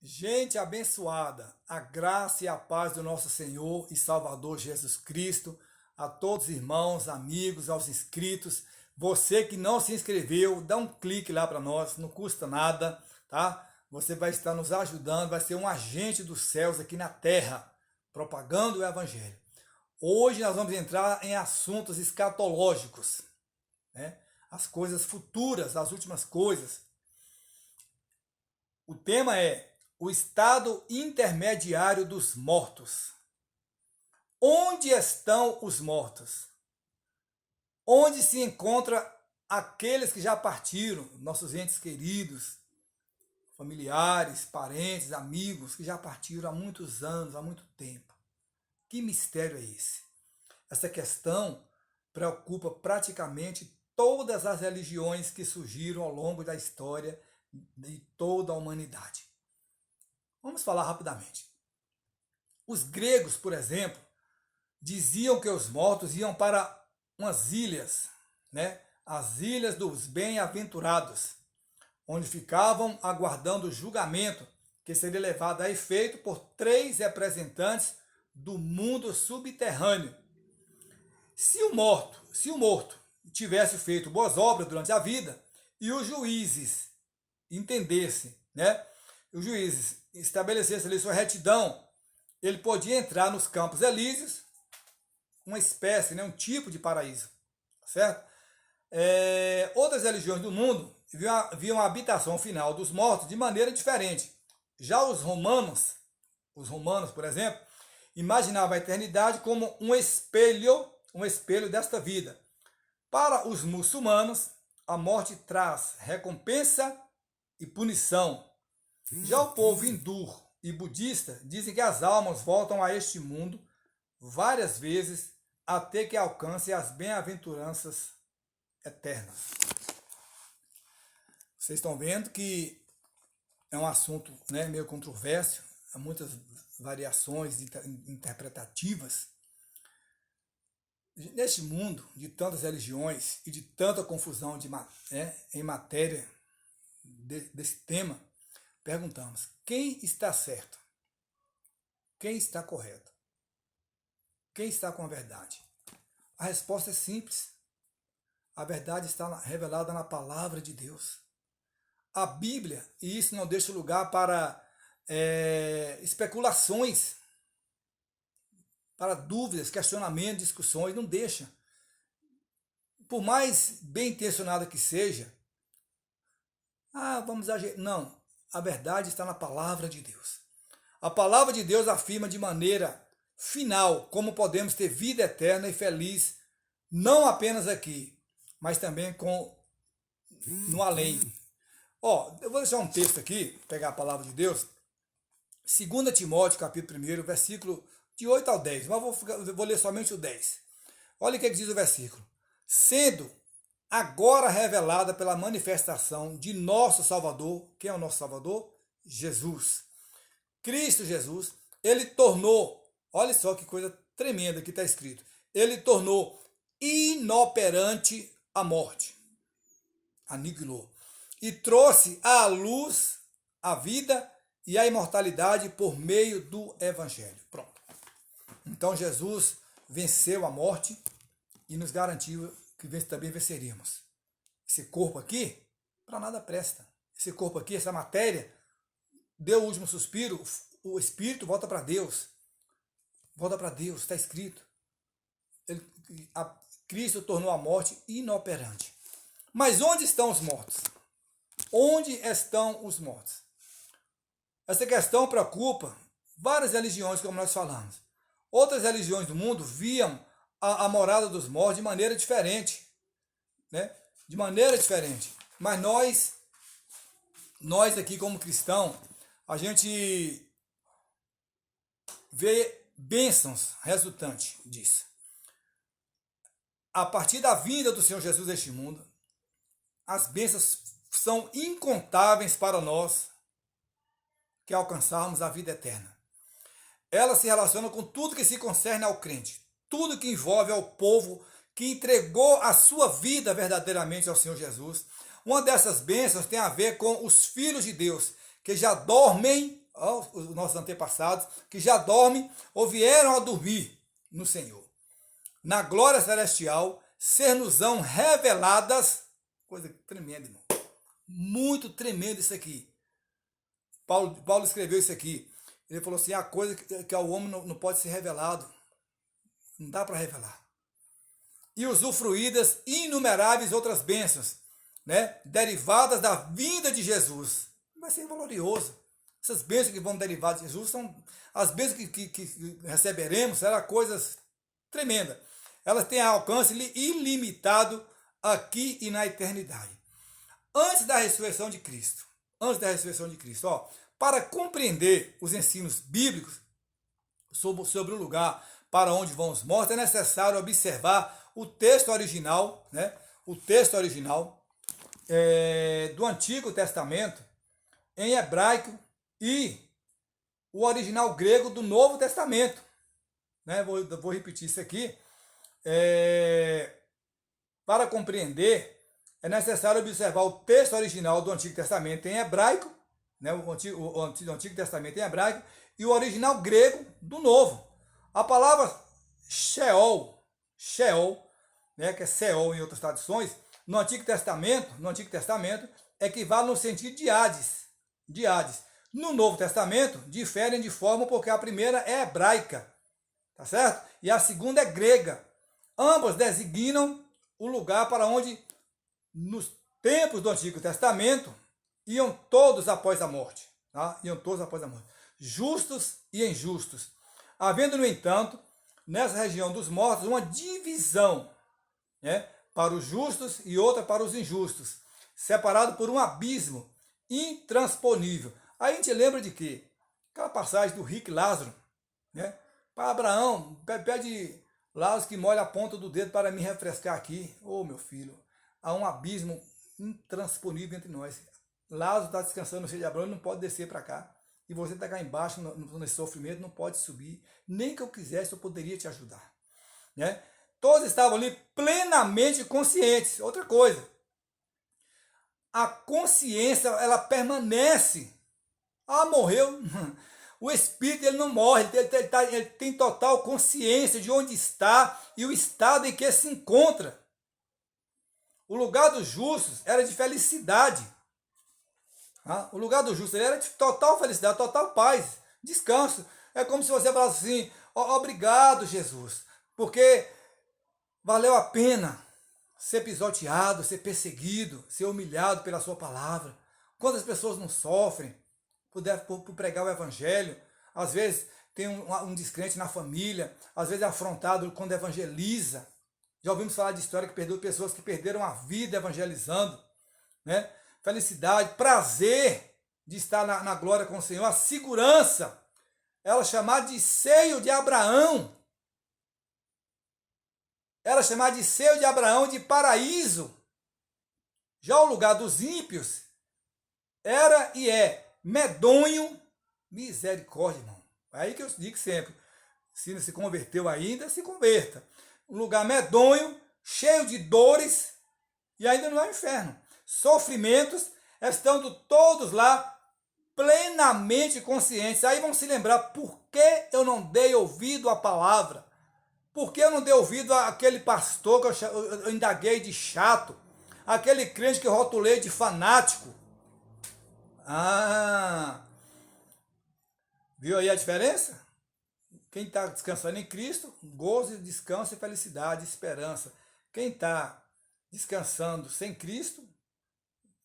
Gente abençoada, a graça e a paz do nosso Senhor e Salvador Jesus Cristo, a todos os irmãos, amigos, aos inscritos, você que não se inscreveu, dá um clique lá para nós, não custa nada, tá? Você vai estar nos ajudando, vai ser um agente dos céus aqui na terra, propagando o Evangelho. Hoje nós vamos entrar em assuntos escatológicos, né? As coisas futuras, as últimas coisas. O tema é o estado intermediário dos mortos. Onde estão os mortos? Onde se encontram aqueles que já partiram, nossos entes queridos, familiares, parentes, amigos, que já partiram há muitos anos, há muito tempo? Que mistério é esse? Essa questão preocupa praticamente todas as religiões que surgiram ao longo da história de toda a humanidade. Vamos falar rapidamente. Os gregos, por exemplo, diziam que os mortos iam para umas ilhas, né? As ilhas dos bem-aventurados, onde ficavam aguardando o julgamento que seria levado a efeito por 3 representantes do mundo subterrâneo. Se o morto tivesse feito boas obras durante a vida e os juízes entendessem, né? Os juízes estabelecessem ali sua retidão, ele podia entrar nos campos elíseos, uma espécie, né, um tipo de paraíso, certo? Outras religiões do mundo viam a habitação final dos mortos de maneira diferente. Já os romanos, por exemplo, imaginavam a eternidade como um espelho desta vida. Para os muçulmanos, a morte traz recompensa e punição. Já o povo hindu e budista dizem que as almas voltam a este mundo várias vezes até que alcancem as bem-aventuranças eternas. Vocês estão vendo que é um assunto, né, meio controverso, há muitas variações interpretativas. Neste mundo de tantas religiões e de tanta confusão em matéria desse tema, perguntamos: quem está certo? Quem está correto? Quem está com a verdade? A resposta é simples. A verdade está revelada na palavra de Deus. A Bíblia, e isso não deixa lugar para especulações, para dúvidas, questionamentos, discussões, não deixa. Por mais bem intencionada que seja, vamos agir. Não, a verdade está na palavra de Deus. A palavra de Deus afirma de maneira final como podemos ter vida eterna e feliz, não apenas aqui, mas também no além. Eu vou deixar um texto aqui, pegar a palavra de Deus, 2 Timóteo, capítulo 1, versículo de 8 ao 10, mas vou ler somente o 10. Olha o que diz o versículo. Sendo agora revelada pela manifestação de nosso Salvador. Quem é o nosso Salvador? Jesus. Cristo Jesus, ele tornou, olha só que coisa tremenda que está escrito, ele tornou inoperante a morte, aniquilou, e trouxe à luz a vida e a imortalidade por meio do Evangelho. Pronto. Então Jesus venceu a morte e nos garantiu que também venceríamos. Esse corpo aqui, para nada presta. Esse corpo aqui, essa matéria, deu o último suspiro, o espírito volta para Deus. Volta para Deus, está escrito. Cristo tornou a morte inoperante. Mas onde estão os mortos? Onde estão os mortos? Essa questão preocupa várias religiões, como nós falamos. Outras religiões do mundo viam a morada dos mortos de maneira diferente, né? De maneira diferente. Mas nós aqui como cristãos, a gente vê bênçãos resultantes disso. A partir da vinda do Senhor Jesus a este mundo, as bênçãos são incontáveis para nós que alcançarmos a vida eterna. Elas se relacionam com tudo que se concerne ao crente, tudo que envolve ao povo que entregou a sua vida verdadeiramente ao Senhor Jesus. Uma dessas bênçãos tem a ver com os filhos de Deus, que já dormem, os nossos antepassados, que já dormem ou vieram a dormir no Senhor. Na glória celestial, ser-nos-ão reveladas, coisa tremenda, irmão. Muito tremendo isso aqui. Paulo escreveu isso aqui. Ele falou assim, a coisa que ao homem não pode ser revelado. Não dá para revelar. E usufruídas inumeráveis outras bênçãos, né, derivadas da vinda de Jesus. Vai ser glorioso. Essas bênçãos que vão derivar de Jesus são as bênçãos que receberemos, serão coisas tremendas. Elas têm alcance ilimitado aqui e na eternidade. Antes da ressurreição de Cristo, ó, para compreender os ensinos bíblicos sobre o lugar para onde vão os mortos, é necessário observar o texto original, né? O texto original do Antigo Testamento em hebraico e o original grego do Novo Testamento. Né? Vou repetir isso aqui. Para compreender, é necessário observar o texto original do Antigo Testamento em hebraico, né? o Antigo Testamento em hebraico, e o original grego do Novo. A palavra Sheol, né, que é Seol em outras traduções, no Antigo Testamento, equivale no sentido de Hades. No Novo Testamento, diferem de forma porque a primeira é hebraica, tá certo? E a segunda é grega. Ambas designam o lugar para onde, nos tempos do Antigo Testamento, iam todos após a morte. Tá? Justos e injustos. Havendo, no entanto, nessa região dos mortos, uma divisão, né, para os justos e outra para os injustos, separado por um abismo intransponível. Aí a gente lembra de quê? Aquela passagem do rico Lázaro, né? Para Abraão, pede Lázaro que molhe a ponta do dedo para me refrescar aqui. Ô, meu filho, há um abismo intransponível entre nós. Lázaro está descansando no seio de Abraão, ele não pode descer para cá. E você está cá embaixo, nesse sofrimento, não pode subir. Nem que eu quisesse, eu poderia te ajudar. Né? Todos estavam ali plenamente conscientes. Outra coisa, a consciência, ela permanece. Morreu. O espírito, ele não morre, ele tem total consciência de onde está e o estado em que se encontra. O lugar dos justos era de felicidade. O lugar do justo era de total felicidade, total paz, descanso. É como se você falasse assim, obrigado, Jesus, porque valeu a pena ser pisoteado, ser perseguido, ser humilhado pela sua palavra. Quantas pessoas não sofrem por pregar o evangelho? Às vezes tem um descrente na família, às vezes é afrontado quando evangeliza. Já ouvimos falar de história que perdeu pessoas que perderam a vida evangelizando, né? Felicidade, prazer de estar na glória com o Senhor, a segurança, ela chamada de seio de Abraão. Ela chamada de seio de Abraão, de paraíso. Já o lugar dos ímpios era e é medonho, misericórdia, irmão. É aí que eu digo sempre, se não se converteu ainda, se converta. Um lugar medonho, cheio de dores, e ainda não é o inferno. Sofrimentos, estando todos lá plenamente conscientes. Aí vão se lembrar, por que eu não dei ouvido à palavra? Por que eu não dei ouvido àquele pastor que eu indaguei de chato? Aquele crente que eu rotulei de fanático? Viu aí a diferença? Quem está descansando em Cristo, gozo, descanso e felicidade, esperança. Quem está descansando sem Cristo,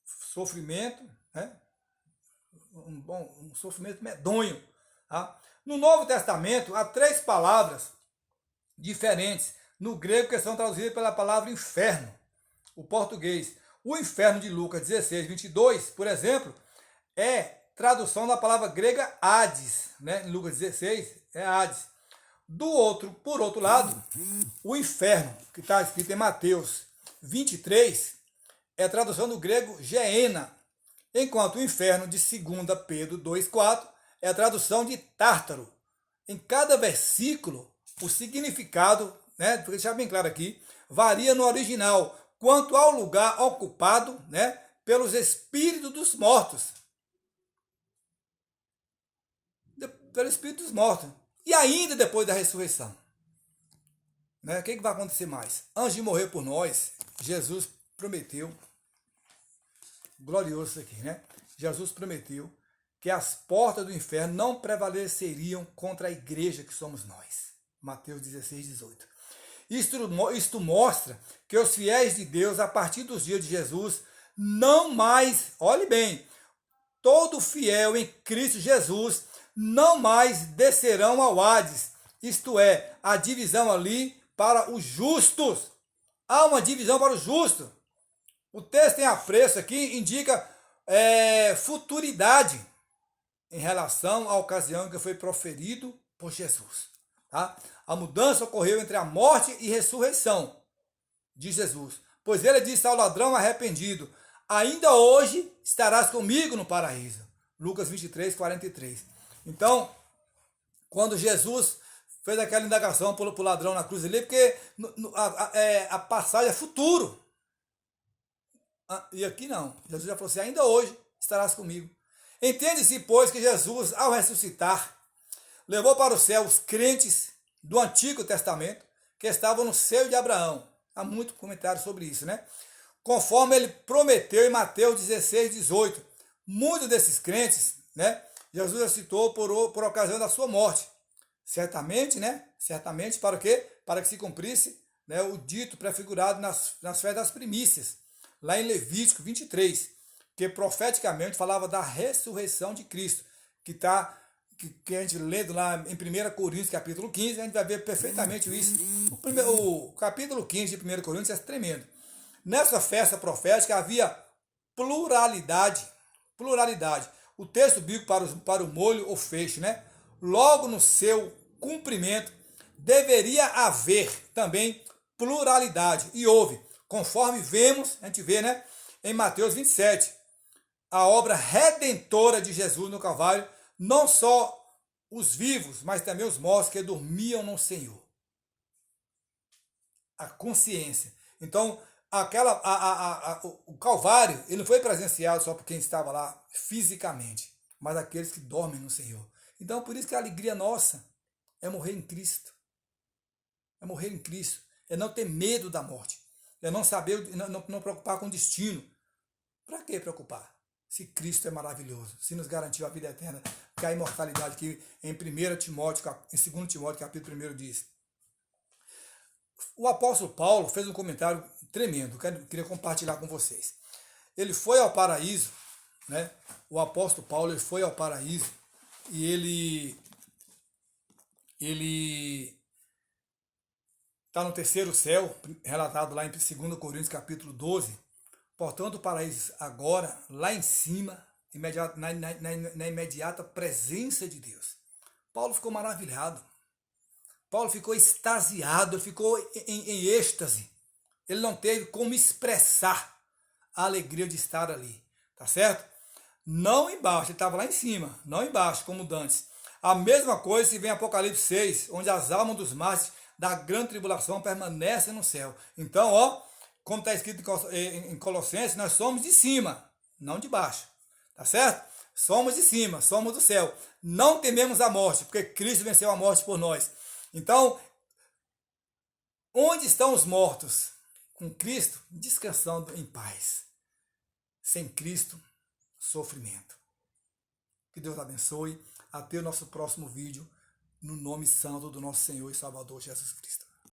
sofrimento, né? Um sofrimento medonho. Tá? No Novo Testamento, há 3 palavras diferentes no grego que são traduzidas pela palavra inferno. O português, o inferno de Lucas 16, 22, por exemplo, é tradução da palavra grega Hades, né? Em Lucas 16 é Hades. Por outro lado, o inferno, que está escrito em Mateus 23, é a tradução do grego Geena, enquanto o inferno de 2 Pedro 2,4 é a tradução de Tártaro. Em cada versículo, o significado, né, para deixar bem claro aqui, varia no original, quanto ao lugar ocupado, né, pelos espíritos dos mortos. pelo Espírito dos mortos. E ainda depois da ressurreição. Né? O que vai acontecer mais? Antes de morrer por nós, Jesus prometeu, glorioso isso aqui, né? Jesus prometeu que as portas do inferno não prevaleceriam contra a igreja que somos nós. Mateus 16, 18. Isto mostra que os fiéis de Deus, a partir dos dias de Jesus, não mais, olhe bem, todo fiel em Cristo Jesus não mais descerão ao Hades, isto é, a divisão ali para os justos. Há uma divisão para os justos. O texto em apreço aqui indica futuridade em relação à ocasião que foi proferido por Jesus. Tá? A mudança ocorreu entre a morte e ressurreição de Jesus. Pois ele disse ao ladrão arrependido: ainda hoje estarás comigo no paraíso. Lucas 23, 43. Então, quando Jesus fez aquela indagação para o ladrão na cruz ali, porque a passagem é futuro. E aqui não. Jesus já falou assim: ainda hoje estarás comigo. Entende-se, pois, que Jesus, ao ressuscitar, levou para o céu os crentes do Antigo Testamento que estavam no seio de Abraão. Há muito comentário sobre isso, né? Conforme ele prometeu em Mateus 16, 18. Muitos desses crentes, né, Jesus ressuscitou por ocasião da sua morte. Certamente, né? Certamente para o quê? Para que se cumprisse, né, o dito prefigurado nas festas das primícias, lá em Levítico 23, que profeticamente falava da ressurreição de Cristo, que a gente lendo lá em 1 Coríntios capítulo 15, a gente vai ver perfeitamente isso. O capítulo 15 de 1 Coríntios é tremendo. Nessa festa profética havia pluralidade. O texto bíblico para o molho ou feixe, né? Logo no seu cumprimento, deveria haver também pluralidade. E houve, conforme vemos, a gente vê, né? Em Mateus 27, a obra redentora de Jesus no Calvário, não só os vivos, mas também os mortos que dormiam no Senhor. A consciência. Então, o Calvário, ele não foi presenciado só por quem estava lá fisicamente, mas aqueles que dormem no Senhor. Então, por isso que a alegria nossa é morrer em Cristo. É morrer em Cristo. É não ter medo da morte. É não saber, não preocupar com o destino. Para que preocupar? Se Cristo é maravilhoso, se nos garantiu a vida eterna, que a imortalidade que em 2 Timóteo capítulo 1 diz. O apóstolo Paulo fez um comentário tremendo, queria compartilhar com vocês. Ele foi ao paraíso, né? O apóstolo Paulo, ele foi ao paraíso e ele está no terceiro céu, relatado lá em 2 Coríntios capítulo 12. Portanto, o paraíso agora, lá em cima, na imediata presença de Deus. Paulo ficou maravilhado. Paulo ficou extasiado, ele ficou em êxtase. Ele não teve como expressar a alegria de estar ali. Tá certo? Não embaixo, ele estava lá em cima, não embaixo, como dantes. A mesma coisa se vem em Apocalipse 6, onde as almas dos mártires da grande tribulação permanecem no céu. Então, como está escrito em Colossenses, nós somos de cima, não de baixo. Tá certo? Somos de cima, somos do céu. Não tememos a morte, porque Cristo venceu a morte por nós. Então, onde estão os mortos? Com Cristo, descansando em paz. Sem Cristo, sofrimento. Que Deus abençoe. Até o nosso próximo vídeo, no nome santo do nosso Senhor e Salvador Jesus Cristo.